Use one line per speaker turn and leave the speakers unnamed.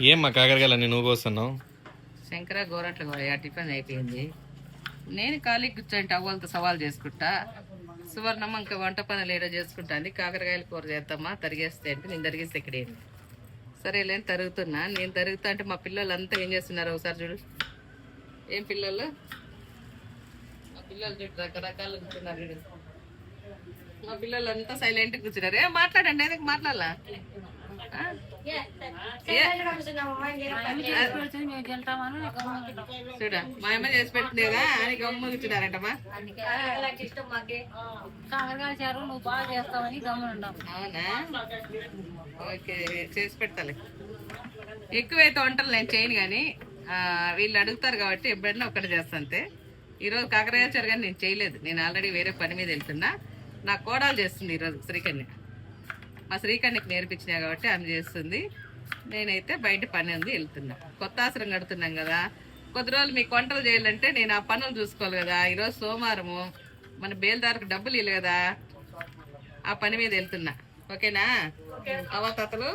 ఏమ్మా కాకరకాయలు నువ్వు కోస్తున్నావు?
శంకర గోరట్లు టిఫిన్ అయిపోయింది. నేను ఖాళీ కూర్చొని టవ్వలతో సవాల్ చేసుకుంటా. సువర్ణమ్మ ఇంకా వంట పనులు ఏడో చేసుకుంటాను. కాకరకాయలు కూర చేస్తామా తరిగేస్తే అంటే నేను తరిగేస్తే ఇక్కడే సరేలే తరుగుతున్నా. నేను తరుగుతా అంటే మా పిల్లలు అంతా ఏం చేస్తున్నారు ఒకసారి చూడు. ఏం పిల్లలు, మా పిల్లలు చూడు రకరకాలు కూర్చున్నారు చూడు. మా పిల్లలు అంతా సైలెంట్ కూర్చున్నారు. ఏం మాట్లాడండి, ఎందుకు మాట్లాడాలా? చూడా మా అమ్మ చేసి పెట్టిందేదా అని గమ్మ కూర్చున్నారంటమ్మా. అవునా, ఓకే చేసి పెడతాలే. ఎక్కువైతే వంటలు నేను చేయను కానీ వీళ్ళు అడుగుతారు కాబట్టి ఎప్పుడైనా ఒక్కటి చేస్తాను అంతే. ఈరోజు కాకరకాయ చారు కానీ నేను చేయలేదు. నేను ఆల్రెడీ వేరే పని మీద వెళ్తున్నా. నా కోడలు చేస్తుంది ఈరోజు శ్రీకన్య. మా శ్రీకన్యకి నేర్పించినా కాబట్టి ఆమె చేస్తుంది. నేనైతే బయట పని ఉంది వెళ్తున్నా. కొత్త ఆశ్రమం కడుతున్నాం కదా, కొద్ది రోజులు మీకు వంటలు చేయాలంటే నేను ఆ పనులు చూసుకోవాలి కదా. ఈరోజు సోమవారము, మన బేల్దారికి డబ్బులు ఇవ్వలేదు కదా, ఆ పని మీద వెళ్తున్నా. ఓకేనా అవ్వ తాతలు?